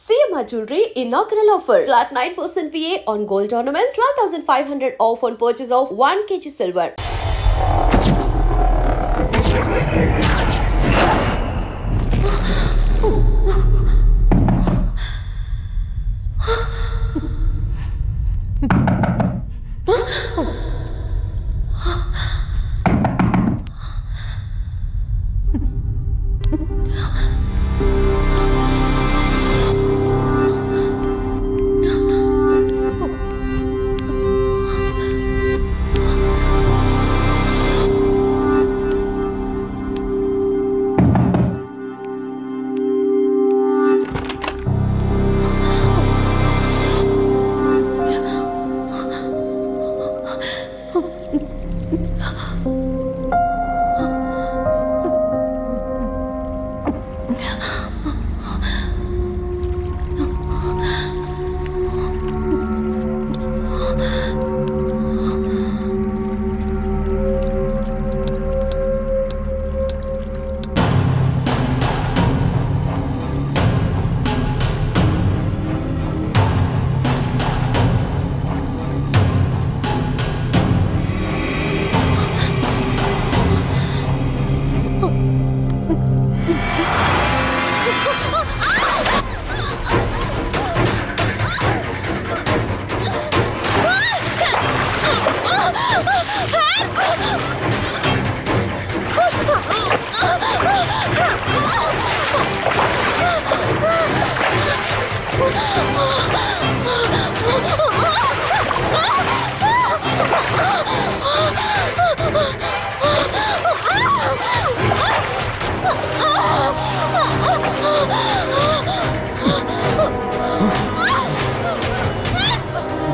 CMR Jewelry inaugural offer. Flat 9% VA on gold ornaments, 12,500 off on purchase of 1 kg silver.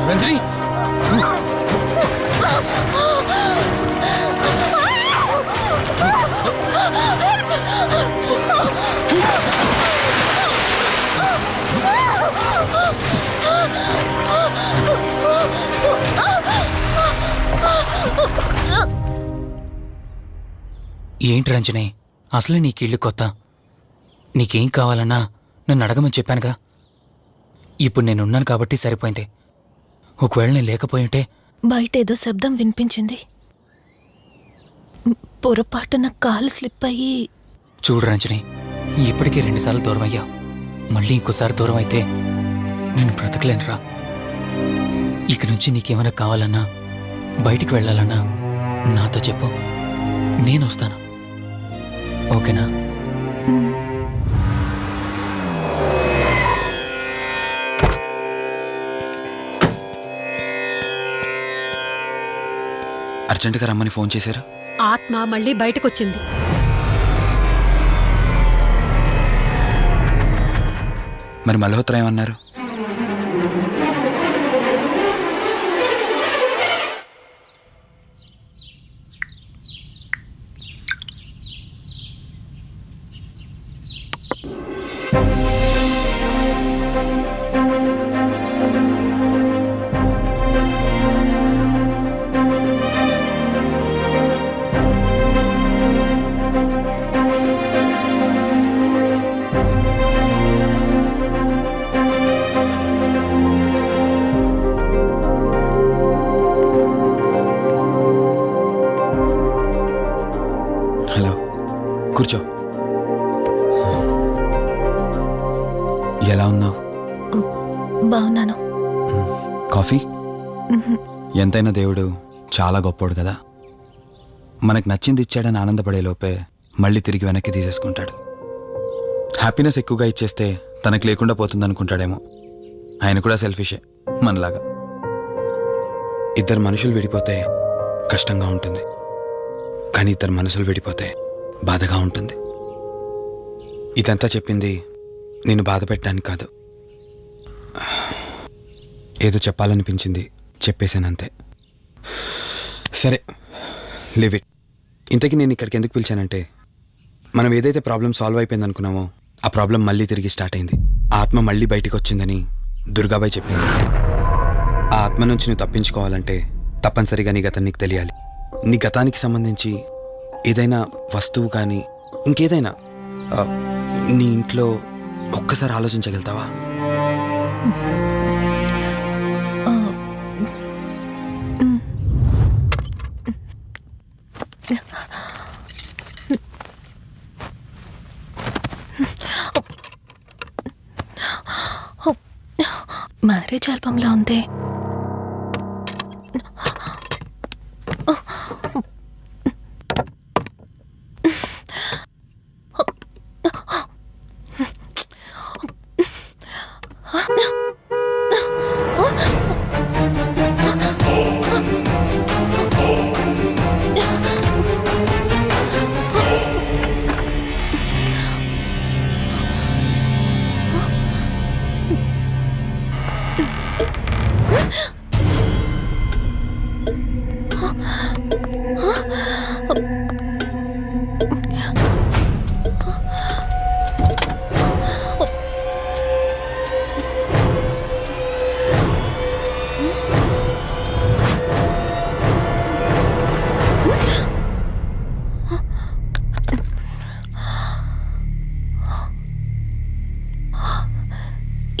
Ranjani ఏంటి రంజని అసలే నీకు ఇల్లు కొత్త. నీకేం కావాలన్నా నన్ను అడగమని చెప్పానుగా. ఇప్పుడు నేనున్నాను కాబట్టి సరిపోయింది. ఒకవేళ నేను లేకపోయింటే బయట ఏదో శబ్దం వినిపించింది. పొరపాటున కాలు స్లిప్ అయ్యి. చూడు రంజని, ఇప్పటికే 2 సార్లు దూరం అయ్యావు. మళ్ళీ ఇంకోసారి దూరం అయితే నేను బ్రతకలేనురా. ఇక నుంచి నీకేమైనా కావాలన్నా బయటికి వెళ్ళాలన్నా నాతో చెప్పు, నేను వస్తాను. ఓకేనా? అర్జెంటుగా రమ్మని ఫోన్ చేశారా? ఆత్మ మళ్ళీ బయటకొచ్చింది. మరి మల్హోత్రా ఏమన్నారు? హలో, కూర్చో. ఎలా ఉన్నావు? బాగున్నాను. కాఫీ? ఎంతైనా దేవుడు చాలా గొప్పోడు కదా. మనకు నచ్చింది ఇచ్చాడని ఆనందపడే లోపే మళ్ళీ తిరిగి వెనక్కి తీసేసుకుంటాడు. హ్యాపీనెస్ ఎక్కువగా ఇచ్చేస్తే తనకు లేకుండా పోతుందనుకుంటాడేమో. ఆయన కూడా సెల్ఫిషే మనలాగా. ఇద్దరు మనుషులు విడిపోతే కష్టంగా ఉంటుంది, కానీ ఇద్దరు మనసులు విడిపోతే బాధగా ఉంటుంది. ఇదంతా చెప్పింది నేను బాధ పెట్టడానికి కాదు. ఏదో చెప్పాలనిపించింది, చెప్పేశానంతే. సరే, లివ్ ఇట్. ఇంతకీ నేను ఇక్కడికి ఎందుకు పిలిచానంటే, మనం ఏదైతే ప్రాబ్లం సాల్వ్ అయిపోయింది అనుకున్నామో ఆ ప్రాబ్లం మళ్ళీ తిరిగి స్టార్ట్ అయింది. ఆత్మ మళ్ళీ బయటికి వచ్చిందని దుర్గాబాయ్ చెప్పింది. ఆ ఆత్మ నుంచి నువ్వు తప్పించుకోవాలంటే తప్పనిసరిగా నీ గతం నీకు తెలియాలి. నీ గతానికి సంబంధించి ఏదైనా వస్తువు కానీ ఇంకేదైనా నీ ఇంట్లో ఒక్కసారి ఆలోచించగలుగుతావా? మ్యారేజ్ ఆల్బంలా ఉంది.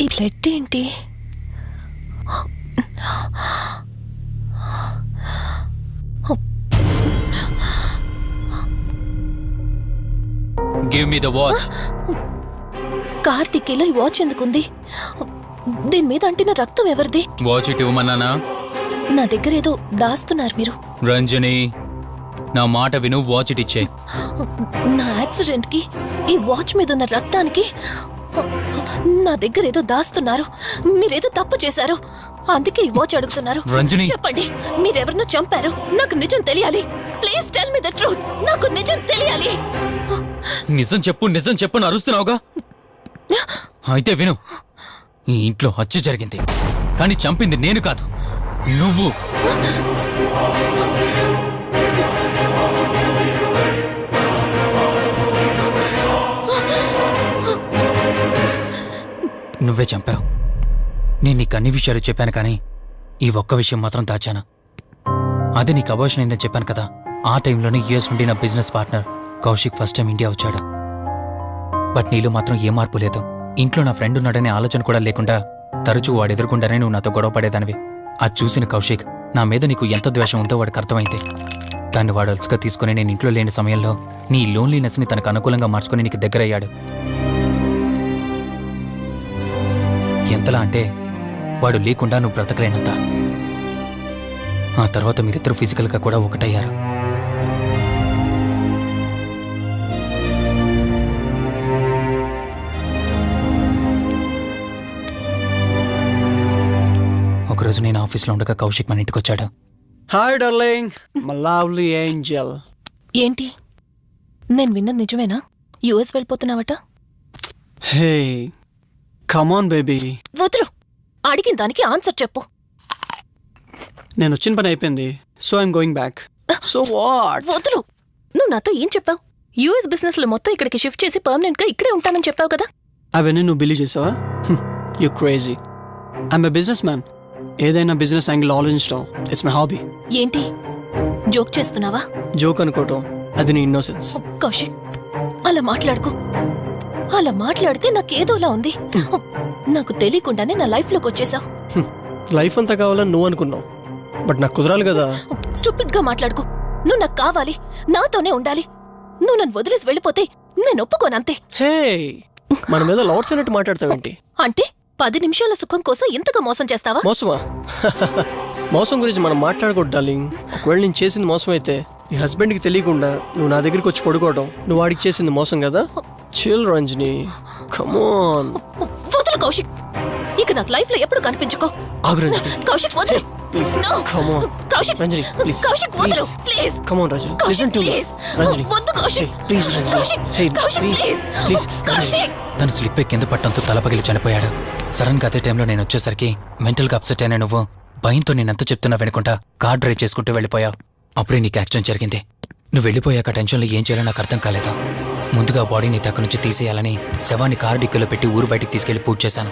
ఈ బ్లడ్ ఏంటి? Give me the watch. Car టిక్కీలో ఈ వాచ్ ఎందుకుంది? దీని మీద అంటిన రక్తం ఎవరిది? వాచ్ ఇటు ఇవ్వమన్నానా? నా దగ్గర ఏదో దాస్తున్నారు మీరు. రంజని, నా మాట విను, వాచ్ ఇటు ఇచ్చే. నా యాక్సిడెంట్ కి, ఈ వాచ్ మీద ఉన్న రక్తానికి నా దగ్గర ఏదో దాస్తున్నారు. మీరేదో తప్పు చేశారు, అందుకే ఈ వాచ్ అడుగుతున్నారు. రంజని, చెప్పండి, మీరెవరినో చంపారు. నాకు నిజం తెలియాలి. Please tell me the truth. నాకు నిజం తెలియాలి. నిజం చెప్పు, నిజం చెప్పు అని అరుస్తున్నావుగా. అయితే విను, ఈ ఇంట్లో హత్య జరిగింది, కానీ చంపింది నేను కాదు, నువ్వు. నువ్వే చంపావు. నేను నీకు అన్ని విషయాలు చెప్పాను, కానీ ఈ ఒక్క విషయం మాత్రం దాచాను. అది నీకు అబార్షన్ అయిందని చెప్పాను కదా. ఆ టైంలోనే యూఎస్ నుండి నా business partner Kaushik first time India వచ్చాడు. బట్ నీలో మాత్రం ఏ మార్పు లేదు. ఇంట్లో నా ఫ్రెండ్ ఉన్నాడనే ఆలోచన కూడా లేకుండా తరచూ వాడు ఎదుర్కొండానే నువ్వు నాతో గొడవ పడేదానివి. అది చూసిన కౌశిక్ నా మీద నీకు ఎంత ద్వేషం ఉందో వాడికి అర్థమైంది. దాన్ని వాడు అలసుగా తీసుకుని నేను ఇంట్లో లేని సమయంలో నీ లోన్లీనెస్ని తనకు అనుకూలంగా మార్చుకుని నీకు దగ్గరయ్యాడు. ఎంతలా అంటే వాడు లేకుండా నువ్వు బ్రతకలేనంత. ఆ తర్వాత మీరిద్దరు ఫిజికల్గా కూడా ఒకటయ్యారు. ఒకరోజు నేను ఆఫీస్లో ఉండగా కౌశిక్ మన ఇంటికి వచ్చాడు. Hi darling, my lovely angel. ఏంటి, నేను విన్నది నిజమేనా? యుఎస్ వెళ్ళిపోతున్నావట? Hey come on baby. వదులు, అడిగిన దానికి ఆన్సర్ చెప్పు. నేను వచ్చిన పని అయిపోయింది, so I'm going back. So what? వదులు. నువ్వు నాతో ఏం చెప్పావు? యుఎస్ బిజినెస్ లో మొత్తం ఇక్కడికి షిఫ్ట్ చేసి పర్మనెంట్ గా ఇక్కడే ఉంటానని చెప్పావు కదా. అవన్నీ నువ్వు బిలీవ్ చేసావా? You crazy. I'm a business man. ఏదైనా బిజినెస్ యాంగిల్ ఆలోచించడం ఇట్స్ మై హాబీ. ఏంటి, జోక్ చేస్తున్నావా? జోక్ అనుకోవటం అది నీ ఇన్నోసెన్స్. కౌశిక్, అలా మాట్లాడుకో. అలా మాట్లాడితే నాకేదోలా ఉంది. నాకు తెలియకుండానే నా లైఫ్ లోకి వచ్చేసావు. లైఫ్ అంతా కావాలని నువ్వు అనుకున్నావు, బట్ నాకు కుదరాలి కదా. స్టూపిడ్ గా మాట్లాడుకో. నువ్వు నాకు కావాలి, నాతోనే ఉండాలి. నువ్వు నన్ను వదిలేసి వెళ్ళిపోతే నేను ఒప్పుకోనంతే. హే, మన మీద లవర్స్ అన్నట్టు మాట్లాడతావేంటి? అంటే 10 నిమిషాల సుఖం కోసం ఇంతగా మోసం చేస్తావా? మోసమా? మోసం గురించి మనం మాట్లాడకూడదు డార్లింగ్. ఒకవేళ నేను చేసింది మోసం అయితే నీ హస్బెండ్కి తెలియకుండా నువ్వు నా దగ్గరికి వచ్చి పడుకోవడం నువ్వు వాడికి చేసింది మోసం కదా. Chill Ranjani, come on. వదులు కౌశిక్, ఇక నాకు లైఫ్ లో ఎప్పుడు కనిపించుకో. ఆగు రంజని. కౌశిక్ వదులు. Please come on. Kaushik, Ranjani please. Kaushik వదులు please. Come on Ranjani, Kaushik listen to me. Please. Ranjani వద్దు Kaushik. Please Ranjani. Kaushik, hey Kaushik please please. Please. Kaushik. తను స్లిప్ అయి కింద పట్టడంతో తలపగిలి చనిపోయాడు. సడన్ గా అదే టైంలో నేను వచ్చేసరికి మెంటల్ గా అప్సెట్ అయినా నువ్వు భయంతో నేనెంత చెప్తున్నా వినకుండా కార్ డ్రైవ్ చేసుకుంటూ వెళ్ళిపోయావు. అప్పుడే నీకు యాక్సిడెంట్ జరిగింది. నువ్వు వెళ్ళిపోయాక టెన్షన్లో ఏం చేయాలో నాకు అర్థం కాలేదు. ముందుగా బాడీని అక్కడి నుంచి తీసేయాలని శవాన్ని కారు డిక్కీలో పెట్టి ఊరు బయటికి తీసుకెళ్లి పూజ చేశాను.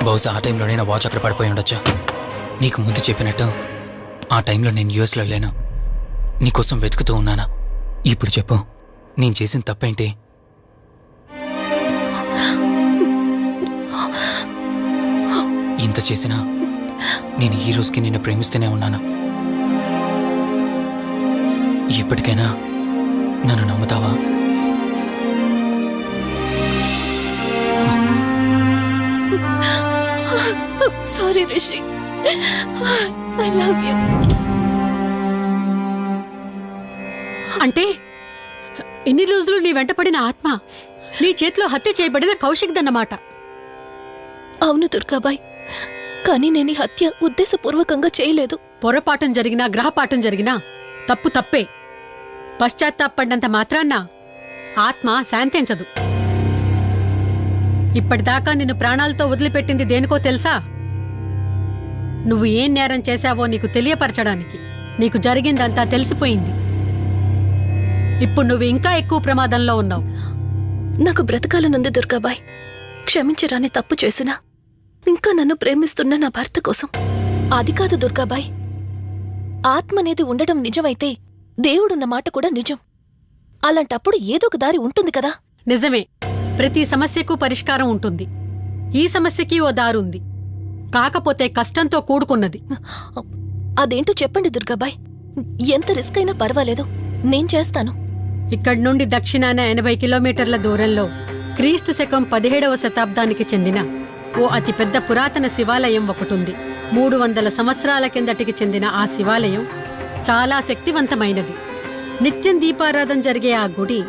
బహుశా ఆ టైంలోనే నా వాచ్ అక్కడ పడిపోయి ఉండొచ్చు. నీకు ముందు చెప్పినట్టు ఆ టైంలో నేను యూఎస్లో లేను, నీకోసం వెతుకుతూ ఉన్నాను. ఇప్పుడు చెప్పు, నేను చేసిన తప్పేంటి? ఇంత చేసినా నేను ఈ రోజుకి నిన్ను ప్రేమిస్తూనే ఉన్నాను. ఇప్పటికైనా నన్ను నమ్ముతావా? Sorry Rishi, I love you. అంటే ఇన్ని రోజులు నీ వెంటపడిన ఆత్మ నీ చేతిలో హత్య చేయబడిన కౌశిక్ దన్నమాట. అవును దుర్గాబాయ్, కానీ నేను ఈ హత్య ఉద్దేశపూర్వకంగా చేయలేదు. పొరపాఠం జరిగినా గ్రహపాఠం జరిగినా తప్పు తప్పే. పశ్చాత్తాపడినంత మాత్రాన్న ఆత్మ శాంతించదు. ఇప్పటిదాకా నిన్ను ప్రాణాలతో వదిలిపెట్టింది దేనికో తెలుసా? నువ్వు ఏం నేరం చేశావో నీకు తెలియపరచడానికి. నీకు జరిగిందంతా తెలిసిపోయింది. ఇప్పుడు నువ్వు ఇంకా ఎక్కువ ప్రమాదంలో ఉన్నావు. నాకు బ్రతకాలనుంది దుర్గాబాయ్. క్షమించరాని తప్పు చేసినా ఇంకా నన్ను ప్రేమిస్తున్న నా భర్త కోసం. అది కాదు దుర్గాబాయ్, ఆత్మ అనేది ఉండడం నిజమైతే దేవుడున్న మాట కూడా నిజం. అలాంటప్పుడు ఏదో ఒక దారి ఉంటుంది కదా. నిజమే, ప్రతి సమస్యకు పరిష్కారం ఉంటుంది. ఈ సమస్యకి ఓ దారుంది, కాకపోతే కష్టంతో కూడుకున్నది. అదేంటో చెప్పండి దుర్గాబాయ్. ఎంత రిస్క్ అయినా పర్వాలేదు, నేను చేస్తాను. ఇక్కడి నుండి దక్షిణాన 80 కిలోమీటర్ల దూరంలో క్రీస్తు శకం 17వ శతాబ్దానికి చెందిన ఓ అతిపెద్ద పురాతన శివాలయం ఒకటుంది. 300 సంవత్సరాల కిందటికి చెందిన ఆ శివాలయం చాలా శక్తివంతమైనది. నిత్యం దీపారాధన జరిగే ఆ గుడి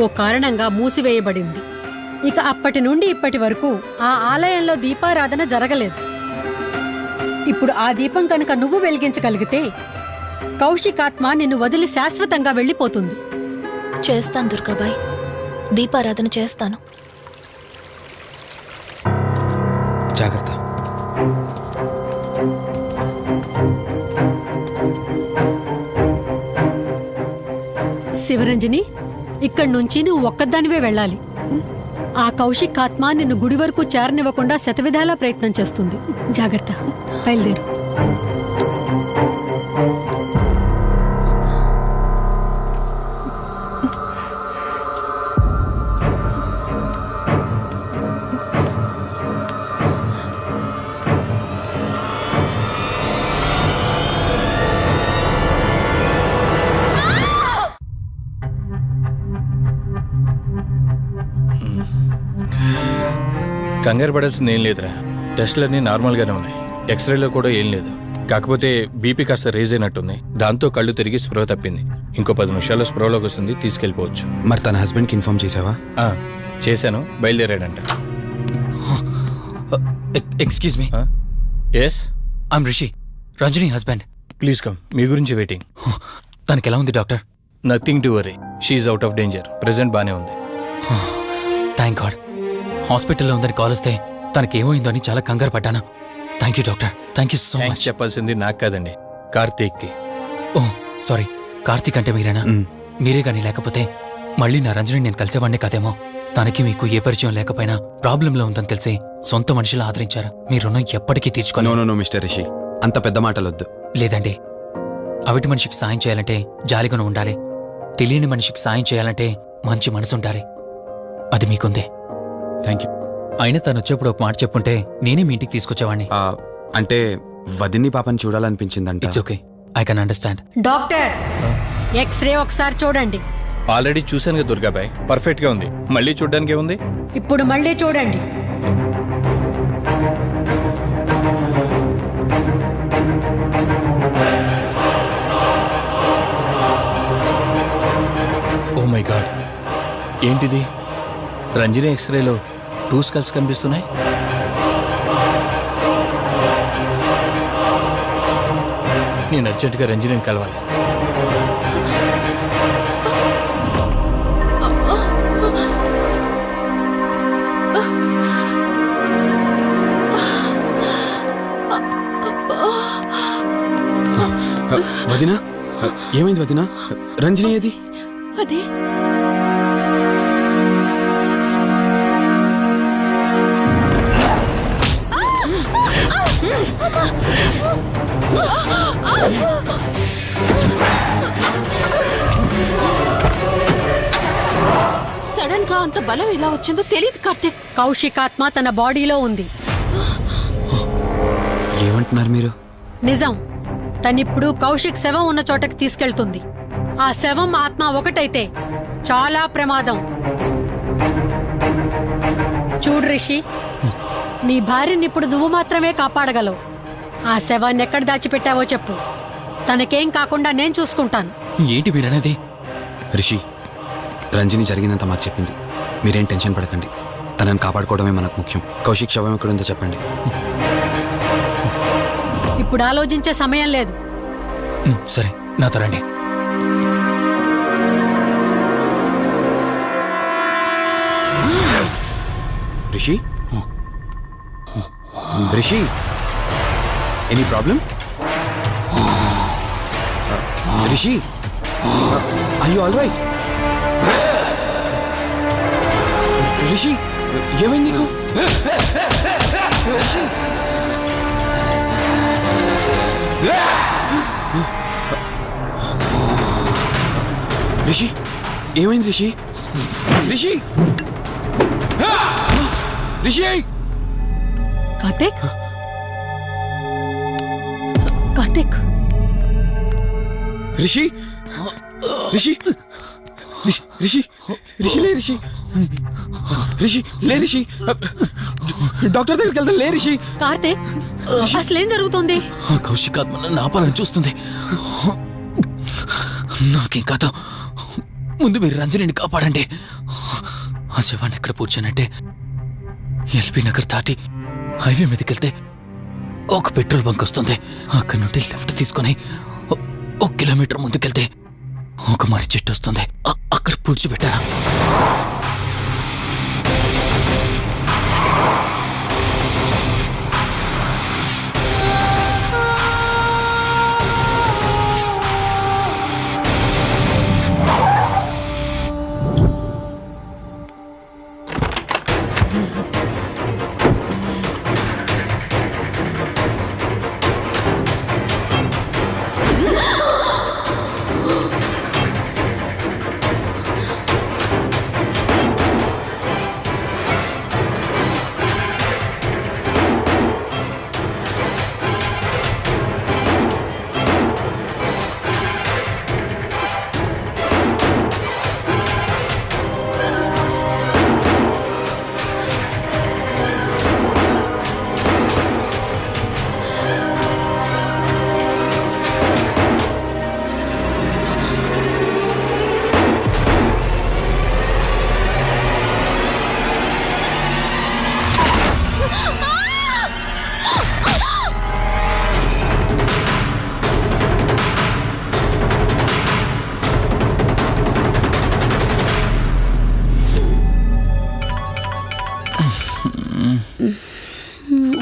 ఓ కారణంగా మూసివేయబడింది. ఇక అప్పటి నుండి ఇప్పటి వరకు ఆ ఆలయంలో దీపారాధన జరగలేదు. ఇప్పుడు ఆ దీపం కనుక నువ్వు వెలిగించగలిగితే కౌశికాత్మ నిన్ను వదిలి శాశ్వతంగా వెళ్ళిపోతుంది. చేస్తాను దుర్గాబాయ్, దీపారాధన చేస్తాను. జాగ్రత్త. శివరంజని, ఇక్కడి నుంచి నువ్వు ఒక్కదానివే వెళ్ళాలి. ఆ కౌశిక్ ఆత్మ నిన్ను గుడి వరకు చేరనివ్వకుండా శతవిధాలా ప్రయత్నం చేస్తుంది. జాగ్రత్త, బయలుదేరు. కంగారు పడాల్సింది ఏం లేదురా. టెస్టులన్నీ నార్మల్గానే ఉన్నాయి. ఎక్స్రేలో కూడా ఏం లేదు. కాకపోతే బీపీ కాస్త రేజ్ అయినట్టుంది. దాంతో కళ్ళు తిరిగి స్పృహ తప్పింది. ఇంకో 10 నిమిషాల్లో స్పృహలోకి వస్తుంది, తీసుకెళ్ళిపోవచ్చు. మరి తన హస్బెండ్కి ఇన్ఫార్మ్ చేసావా? చేశాను, బయలుదేరాడంట. Excuse me. Yes, I'm Rishi, Ranjani husband. Please come. మీ గురించి వెయిటింగ్. తనకి ఎలా ఉంది doctor? Nothing to worry, she's out of danger. Present బానే ఉంది. Thank God. హాస్పిటల్లో ఉందని కాల్ వస్తే తనకేమైందో అని చాలా కంగారు పడ్డాను. Thank you doctor, thank you so much. చెప్పాల్సింది నాకు కాదండి, కార్తీక్కి. ఓ సారీ, కార్తీక్ అంటే మీరేనా? మీరే గానీ లేకపోతే మళ్ళీ నా రంజని నేను కలిసేవాడినే కాదేమో. తనకి మీకు ఏ పరిచయం లేకపోయినా ప్రాబ్లంలో ఉందని తెలిసి సొంత మనుషులు ఆదరించారు. మీ రుణం ఎప్పటికీ తీర్చుకోను. నో మిస్టర్ రిషి, అంత పెద్ద మాటలొద్దు. లేదండి, అవిటి మనిషికి సాయం చేయాలంటే జాలిగాను ఉండాలి. తెలియని మనిషికి సాయం చేయాలంటే మంచి మనసు ఉండాలి. అది మీకుందే. Thank you. అయినా తను వచ్చేప్పుడు ఒక మాట చెప్పుంటే నేనే మీ ఇంటికి తీసుకొచ్చేవాడిని. అంటే వదిన్ని పాపని చూడాలనిపించిందంట. It's okay, I can understand. Doctor, X-ray ఒకసారి చూడండి. ఆల్రెడీ చూశాను కదా దుర్గాబాయ్, పర్ఫెక్ట్ గా ఉంది. మళ్ళీ చూడ్డానికి ఉంది. ఇప్పుడు మళ్ళీ చూడండి. ఓ మై గాడ్, ఏంటిది? రంజని ఎక్స్రేలో 2 స్కల్స్ కనిపిస్తున్నాయి. నేను అర్జెంటుగా రంజనిని కలవాలి. వదినా, ఏమైంది వదినా? రంజని ఏది? అది సడన్ గా అంత బలం ఎలా వచ్చిందో తెలియదు కార్తీక్. కౌశికాత్మ తన బాడీలో ఉంది. ఏమంటున్నారు మీరు? నిజం. తనిప్పుడు కౌశిక్ శవం ఉన్న చోటకి తీసుకెళ్తుంది. ఆ శవం ఆత్మ ఒకటైతే చాలా ప్రమాదం. చూడు రిషి, నీ భార్యని ఇప్పుడు నువ్వు మాత్రమే కాపాడగలవు. ఆ శవాన్ని ఎక్కడ దాచిపెట్టావో చెప్పు. తనకేం కాకుండా నేను చూసుకుంటాను. ఏంటి మీరనేది? రిషి, రంజని జరిగినంత మాకు చెప్పింది. మీరేం టెన్షన్ పడకండి. తనని కాపాడుకోవడమే మనకు ముఖ్యం. కౌశిక్ శవం ఎక్కడుందో చెప్పండి. ఇప్పుడు ఆలోచించే సమయం లేదు. సరే, నాతో రండి. Rishi, Rishi, any problem? Rishi, are you all right? Rishi, ఏమైంది నీకు? రిషి, ఏమైంది రిషి? రిషి, రిషి! కార్తీక్, కార్తీక్, రిషి, రిషి, రిషి, రిషి లే రిషి, రిషి లే రిషి, డాక్టర్ దగ్గరికి వెళ్తాం. లే రిషి. కార్తీక్, అసలేం జరుగుతుంది? కౌశిక్ ఆత్మ నన్ను ఆపాలని చూస్తుంది. నాకేం కాదు. ముందు మీరు రంజనిని కాపాడండి. ఆ శవాన్ని ఎక్కడ పూడ్చానంటే ఎల్బీ నగర్ దాటి హైవే మీదకి వెళ్తే ఒక పెట్రోల్ బంక్ వస్తుంది. అక్కడి నుండి లెఫ్ట్ తీసుకొని 1 కిలోమీటర్ ముందుకెళ్తే ఒక మర్రి చెట్టు వస్తుంది. అక్కడ పూడ్చిపెట్టాను.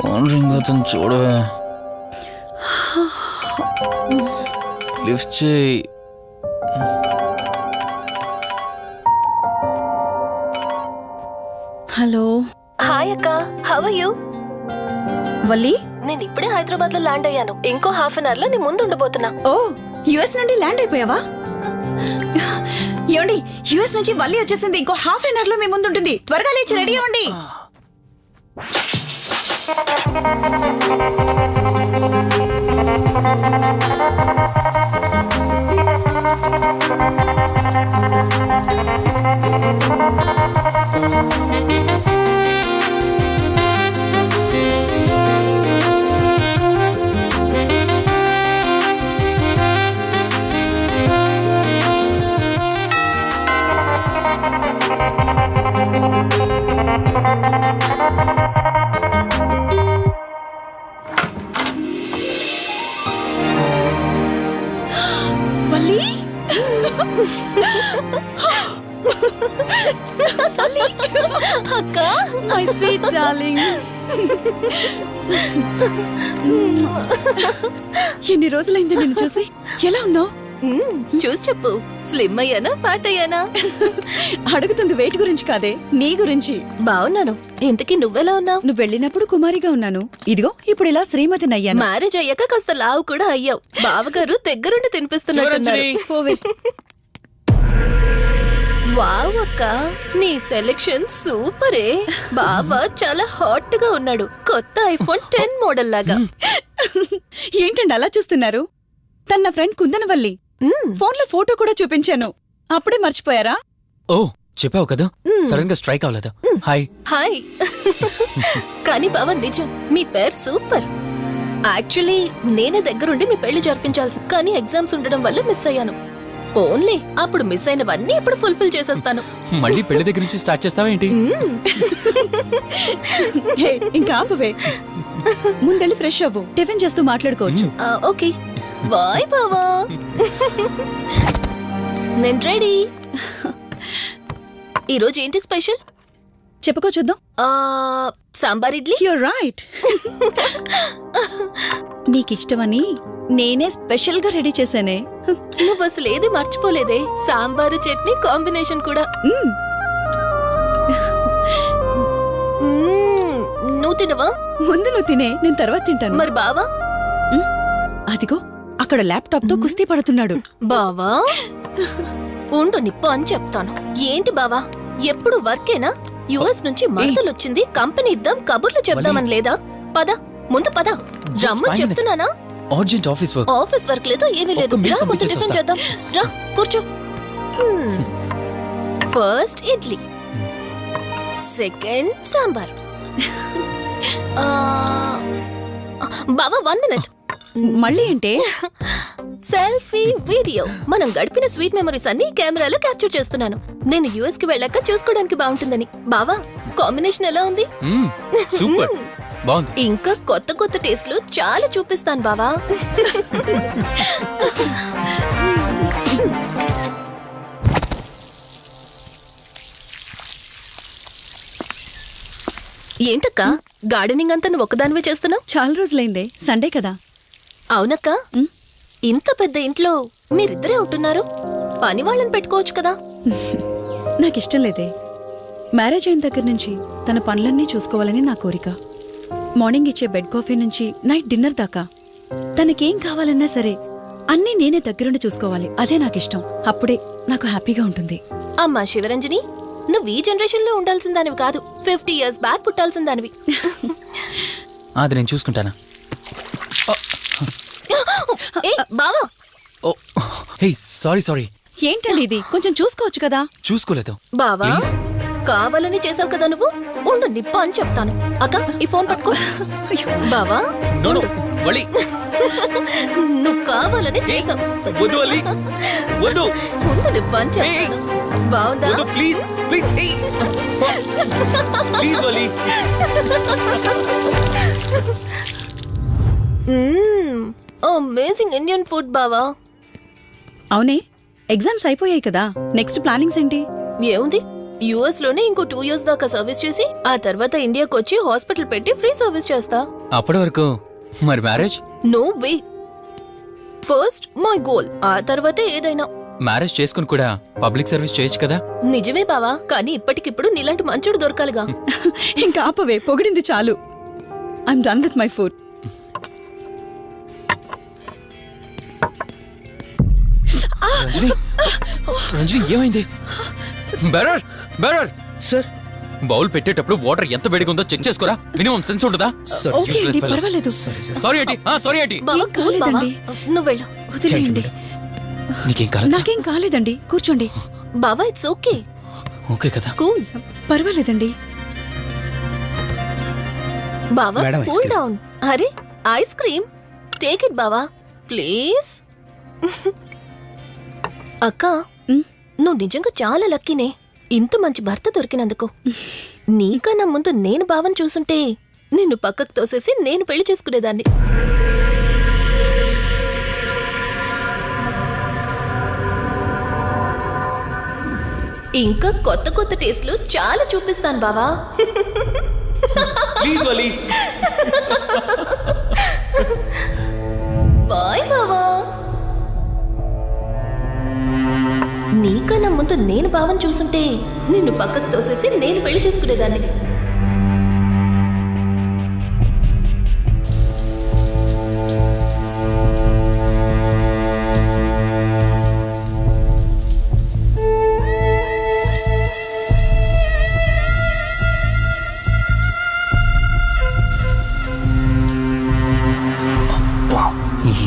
ఫోన్ రింగ్ అవుతుంది చూడవే. లిఫ్ట్ చేయి. హలో. హాయ్ అక్క, హౌ ఆర్ యు? వల్లి, నేను ఇప్పుడే హైదరాబాద్ లో ల్యాండ్ అయ్యాను. ఇంకో ½ అన్ అవర్ లో నీ ముందు ఉండబోతున్నా. ఓ, యుఎస్ నుండి ల్యాండ్ అయిపోయావా? ఏమండి, యుఎస్ నుంచి వల్లి వచ్చేసింది. ఇంకో ½ అన్ అవర్ లో మీ ముందు ఉంటుంది. త్వరగా లేచి రెడీ అవ్వండి. అక్క, మై స్వీట్ డార్లింగ్. ఎన్ని రోజులైంది నిన్ను చూసి. ఎలా ఉన్నావు? చూసి చెప్పు. స్లిమ్ అయ్యానా, ఫ్యాట్ అయ్యానా? అడుగుతుంది వెయిట్ గురించి కాదే, నీ గురించి. బాగున్నాను. ఇంతకీ నువ్వెలా ఉన్నావు? నువ్వు వెళ్ళినప్పుడు కుమారిగా ఉన్నాను. ఇదిగో ఇప్పుడు ఇలా శ్రీమతిని అయ్యాను. మ్యారేజ్ అయ్యాక కాస్త లావు కూడా అయ్యావు. బావగారు దగ్గరుండి తినిపిస్తున్నట్టున్నారు. వావ్ అక్క, నీ సెలెక్షన్ సూపరే. బాబా చాలా హాట్ గా ఉన్నాడు, కొత్త ఐఫోన్ 10 మోడల్ లాగా. ఏంటండి అలా చూస్తున్నారు? తన ఫ్రెండ్ కుందనవల్లి. ఫోన్లో ఫోటో కూడా చూపించాను, అప్పుడే మర్చిపోయారా? ఓ చెప్పావు కదా, సడన్ గా స్ట్రైక్ అవ్వలేదు. Hi hi. కానీ బావా నిజం, మీ పేరు సూపర్. యాక్చువల్లీ నేనే దగ్గరుండి మీ పెళ్లి జరిపించాల్సి, కానీ ఎగ్జామ్స్ ఉండడం వల్ల మిస్ అయ్యాను. ఓన్లీ అప్పుడు మిస్ అయినవన్నీ ఇప్పుడు ఫుల్ఫిల్ చేసేస్తాను. మళ్ళీ పెళ్లి దగ్గర నుంచి స్టార్ట్ చేస్తావా ఏంటి? ఇంకా ఆపువే, ముందెళ్ళి ఫ్రెష్ అవ్వు, టిఫిన్ చేస్తూ మాట్లాడుకోవచ్చు. ఓకే బాయ్ బావా. నేను రెడీ. ఈరోజు ఏంటి స్పెషల్ చెప్పుకో చూద్దాం. సాంబార్ ఇడ్లీ. You're right. నీకిష్టమని నేనే స్పెషల్ గా రెడీ చేశానే. నువ్వు అసలు ఏది మర్చిపోలేదే, సాంబారు చట్నీ కాంబినేషన్ కూడా. నువ్వు తినవా? ముందు నువ్వు తినే, నేను తర్వాత తింటాను. మరి బావా? అదిగో అక్కడ ల్యాప్టాప్ తో కుస్తీ పడుతున్నాడు. బావా ఉండు, నిప్పు అని చెప్తాను. ఏంటి బావా ఎప్పుడు వర్కేనా? యుఎస్ నుంచి మరదలొచ్చింది, కంపెనీ ఇద్దాం, కబుర్లు చెప్దామని లేదా? పద ముందు పద. రమ్మని చెప్తున్నానా? Urgent office work. Office work లేదు, ఏమీ లేదు. రా ముందు టిఫిన్ చేద్దాం. రా కూర్చో. First idli, second sambar. బావా 1 మినిట్. మళ్ళీ ఏంటే? Selfie video. మనం గడిపిన స్వీట్ మెమరీస్ అన్ని కెమెరాలో క్యాప్చర్ చేస్తున్నాను. నేను యుఎస్ కి వెళ్ళాక చూసుకోవడానికి బాగుంటుందని. బావా కాంబినేషన్ ఎలా ఉంది? సూపర్ బాగుంది. ఇంకా కొత్త కొత్త టేస్ట్లు చాలా చూపిస్తాను బావా. ఏంటక్క గార్డెనింగ్ అంతా నువ్వు ఒకదానివే చేస్తున్నావు? చాలా రోజులైందే, సండే కదా. అవునక్క, ఇంత పెద్ద ఇంట్లో మీరిద్దరే ఉంటున్నారు, పని వాళ్ళని పెట్టుకోవచ్చు కదా. నాకిష్టం లేదే. మ్యారేజ్ అయిన దగ్గర నుంచి తన పనులన్నీ చూసుకోవాలని నా కోరిక. మార్నింగ్ ఇచ్చే బెడ్ కాఫీ నుంచి నైట్ డిన్నర్ దాకా తనకేం కావాలన్నా సరే అన్నీ నేనే దగ్గరుండి చూసుకోవాలి. అదే నాకిష్టం. అప్పుడే నాకు హ్యాపీగా ఉంటుంది. అమ్మా శివరంజని, నువ్వు ఈ జనరేషన్ లో ఉండాల్సిన దానివి కాదు, 50 years బ్యాక్ పుట్టాల్సిన దానివి. అది నేను చూసుకుంటానా? బావా సారీ. ఏంటండి ఇది? కొంచెం చూసుకోవచ్చు కదా. చూసుకోలేదు బావా, కావాలని చేసావు కదా నువ్వు. ఉండు నిప్ప అని చెప్తాను. అక్క ఈ ఫోన్ పట్టుకో. బావా నువ్వు కావాలని చేసావు. ఉండు నిప్ప అని చెప్తాను. బావుందా? అమేజింగ్ ఇండియన్ ఫుడ్ బావా. అవునే, ఎగ్జామ్స్ అయిపోయాయి కదా, నెక్స్ట్ ప్లానింగ్స్ ఏంటి? ఏముంది, యుఎస్ లోనే ఇంకో 2 years దాకా సర్వీస్ చేసి ఆ తర్వాత ఇండియాకి వచ్చి హాస్పిటల్ పెట్టి ఫ్రీ సర్వీస్ చేస్తా. అప్పటి వరకు మరి marriage? No way. First my goal, ఆ తర్వాతే ఏదైనా. మ్యారేజ్ చేసుకుని కూడా పబ్లిక్ సర్వీస్ చేయొచ్చు కదా. నిజమే బావా, కానీ ఇప్పటికిప్పుడు నీలాంటి మంచుడు దొరకాలిగా. ఇంకా ఆపవే, పొగిడింది చాలు. I'm done with my food. Ranjani ఏమైంది? బెరర్ సార్, బౌల్ పెట్టేటప్పుడు వాటర్ ఎంత వేడిగా ఉందో చెక్ చేసుకోరా. మినిమం సెన్స్ ఉంటుందా? పర్వాలేదు. సారీ ఏంటి బావా, కూల్ బావా. నువ్వు వెళ్ళు. వదిలేయండి. నాకేం కాలేదండి, కూర్చోండి. బావా ఇట్స్ ఓకే. ఓకే కదా? కూల్. పర్వాలేదండి. బావా కూల్ డౌన్. అరే ఐస్ క్రీమ్, టేక్ ఇట్ బావా ప్లీజ్. అక్క, నువ్వు నిజంగా చాలా లక్కీనే, ఇంత మంచి భర్త దొరికినందుకు. నీకన్నా ముందు నేను బావని చూసుంటే నిన్ను పక్కకు తోసేసి నేను పెళ్లి చేసుకునేదాన్ని. ఇంకా కొత్త కొత్త టేస్ట్లు చాలా చూపిస్తాను బావా. బాయ్ బావా. నీకన్నా ముందు నేను బావని చూసుంటే నిన్ను పక్కకు తోసేసి నేను పెళ్లి చేసుకునేదాన్ని.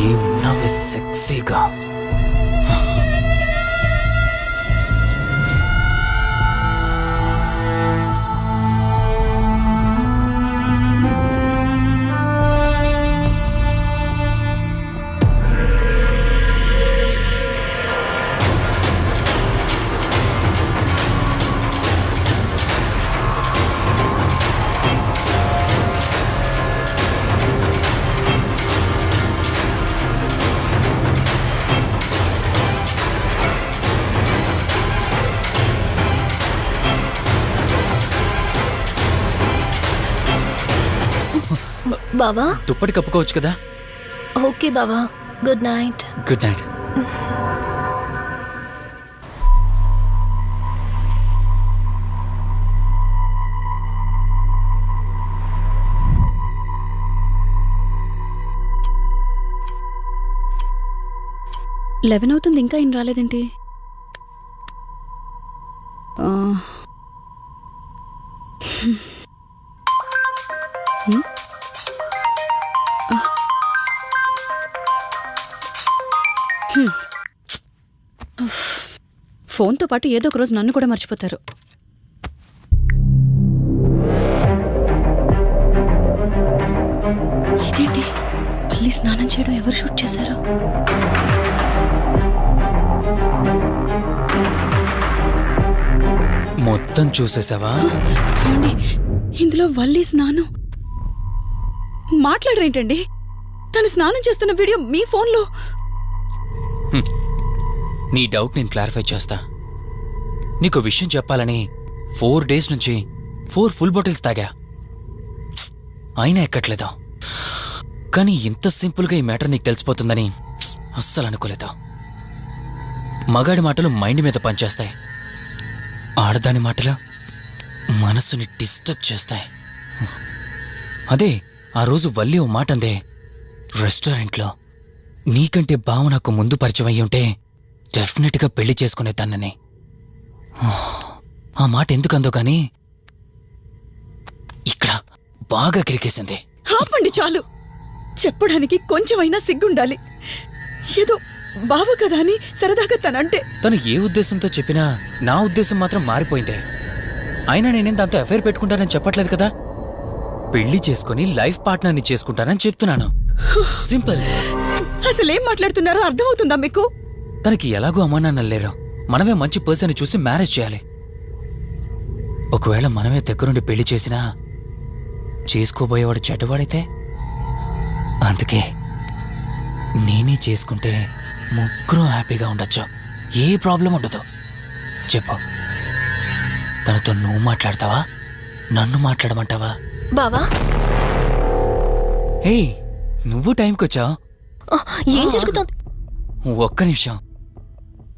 ఏమున్నావే సెక్సీగా. బావా దుప్పటి కప్పుకోవచ్చు కదా. ఓకే బావా, good night. Good night. Eleven అవుతుంది, ఇంకా ఏం రాలేదేంటి? ఫోన్తో పాటు ఏదో ఒక రోజు నన్ను కూడా మర్చిపోతారు. ఇదేంటి, మళ్ళీ స్నానం చేయడం ఎవరు షూట్ చేశారు? మొత్తం చూసేసావా? ఏమండి, ఇందులో వల్లి స్నానం మాట్లాడరేంటండి? తను స్నానం చేస్తున్న వీడియో మీ ఫోన్లో. నీ డౌట్ నేను క్లారిఫై చేస్తా. నీకు విషయం చెప్పాలని 4 days నుంచి 4 full bottles తాగా, అయినా ఎక్కట్లేదు. కానీ ఇంత సింపుల్గా ఈ మ్యాటర్ నీకు తెలిసిపోతుందని అస్సలు అనుకోలేదు. మగాడి మాటలు మైండ్ మీద పనిచేస్తాయి, ఆడదాని మాటలు మనస్సుని డిస్టర్బ్ చేస్తాయి. అదే ఆ రోజు వల్లి ఓ మాట అందే రెస్టారెంట్లో, నీకంటే బావ నాకు ముందు పరిచయం అయ్యి ఉంటే డెఫినెట్గా పెళ్లి చేసుకునేదాన్నని. ఆ మాట ఎందుకందో గానీ ఇక్కడ బాగా కిరికేసింది. ఆపండి చాలు, చెప్పడానికి కొంచెమైనా సిగ్గుండాలి. ఏదో బావ కదా అని సరదాగా తనంటే. తను ఏ ఉద్దేశంతో చెప్పినా నా ఉద్దేశం మాత్రం మారిపోయిందే. అయినా నేనేం దాంతో అఫైర్ పెట్టుకుంటానని చెప్పట్లేదు కదా, పెళ్లి చేసుకుని లైఫ్ పార్ట్నర్ని చేసుకుంటానని చెప్తున్నాను. సింపుల్. అసలేం మాట్లాడుతున్నారో అర్థమవుతుందా మీకు? తనకి ఎలాగో అమ్మా నాన్న లేరు, మనమే మంచి పర్సన్ చూసి మ్యారేజ్ చేయాలి. ఒకవేళ మనమే దగ్గరుండి పెళ్లి చేసినా చేసుకోబోయేవాడు చెడ్డవాడైతే, అందుకే నేనే చేసుకుంటే ముగ్గురం హ్యాపీగా ఉండొచ్చు, ఏ ప్రాబ్లం ఉండదు. చెప్పు, తనతో నువ్వు మాట్లాడతావా, నన్ను మాట్లాడమంటావా? బావా హే, నువ్వు టైంకొచ్చావు. ఏం జరుగుతుంది? ఒక్క నిమిషం,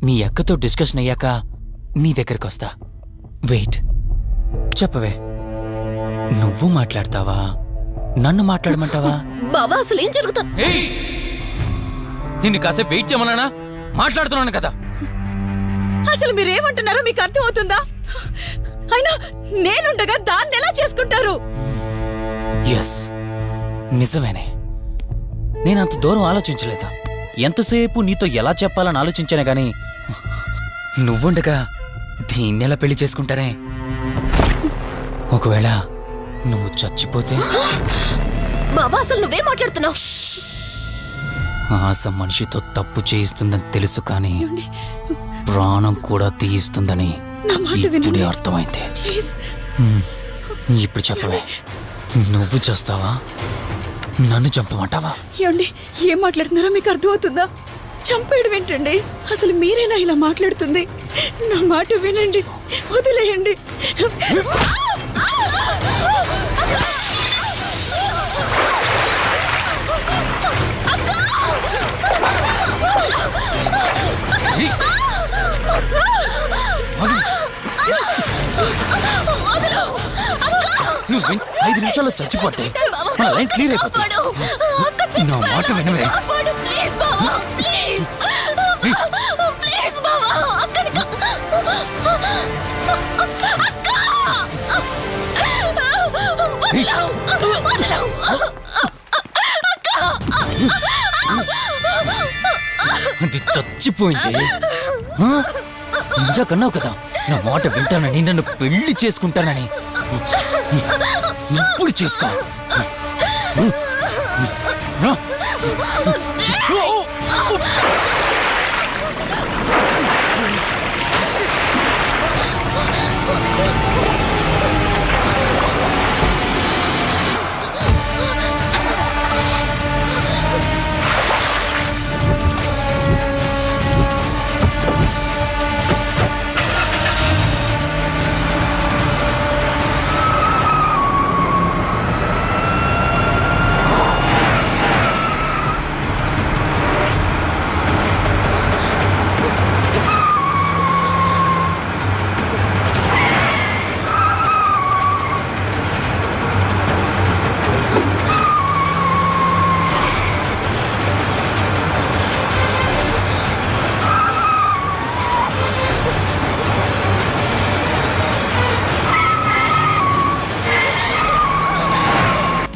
మీ అక్కతో డిస్కషన్ అయ్యాక నీ దగ్గరికి వస్తా. వెయిట్, చెప్పవే, నువ్వు మాట్లాడతావా, నన్ను మాట్లాడమంటావా? బావా అసలు ఏం జరుగుతుంది? నిన్ను కాసేపు వెయిట్ చేయమన్నానా? మాట్లాడుతున్నాను కదా. అసలు మీరేమంటున్నారో మీకు అర్థమవుతుందా? అయినా నేనుండగా దాన్ని ఎలా చేసుకుంటారు? ఎస్, నిజమేనే. నేనంత దూరం ఆలోచించలేదు. ఎంతసేపు నీతో ఎలా చెప్పాలని ఆలోచించానే గాని నువ్వుండగా దీన్నెలా పెళ్లి చేసుకుంటానే? ఒకవేళ నువ్వు చచ్చిపోతే? బావా అసలు నువ్వే మాట్లాడుతున్నావు? ఆశ మనిషితో తప్పు చేయిస్తుందని తెలుసు, కానీ ప్రాణం కూడా తీయిస్తుందని ఇప్పుడే అర్థమైంది. ఇప్పుడు చెప్పవే, నువ్వు చేస్తావా, నన్ను చంపమంటావా? ఏమండి, ఏం మాట్లాడుతున్నారో మీకు అర్థమవుతుందా? చంపేయడం ఏంటండి? అసలు మీరేనా ఇలా మాట్లాడుతుంది? నా మాట వినండి, వదిలేయండి. నువ్వు 5 నిమిషాల్లో చచ్చిపోతే మన లైన్ క్లియర్ అయిపోతుంది. నా మాట వినవే. మర్చిపోయింది. ఇందాకన్నావు కదా నా మాట వింటానని, నన్ను పెళ్లి చేసుకుంటానని. ఇప్పుడు చేసుకో.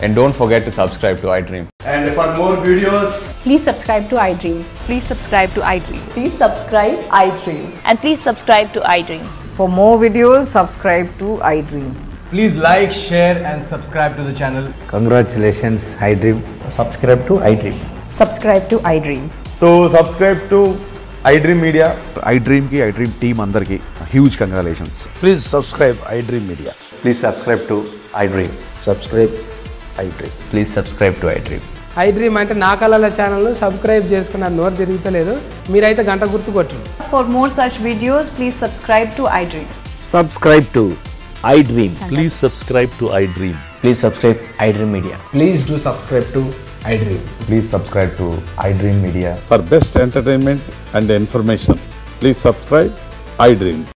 And don't forget to subscribe to iDream. And for more videos, please subscribe to iDream. Please subscribe to iDream. Please subscribe iDream. And please subscribe to iDream. For more videos, subscribe to iDream. please like, share and subscribe to the channel. Congratulations, iDream. Subscribe to iDream. Subscribe to iDream. So subscribe to iDream Media. iDream ki iDream team andarki huge congratulations. Please subscribe iDream Media. Please subscribe to iDream. Subscribe iDream. Please subscribe to iDream. iDream అంటే నా కళల channel subscribe చేసుకున్న నోరు తిరుగుతలేదు, మీరైతే గంట గుర్తు కొట్టండి. For more such videos, please subscribe to iDream. Subscribe to iDream. Please subscribe to iDream. Please subscribe iDream Media. Please do subscribe to iDream. Please subscribe to iDream Media. For best entertainment and information, please subscribe iDream.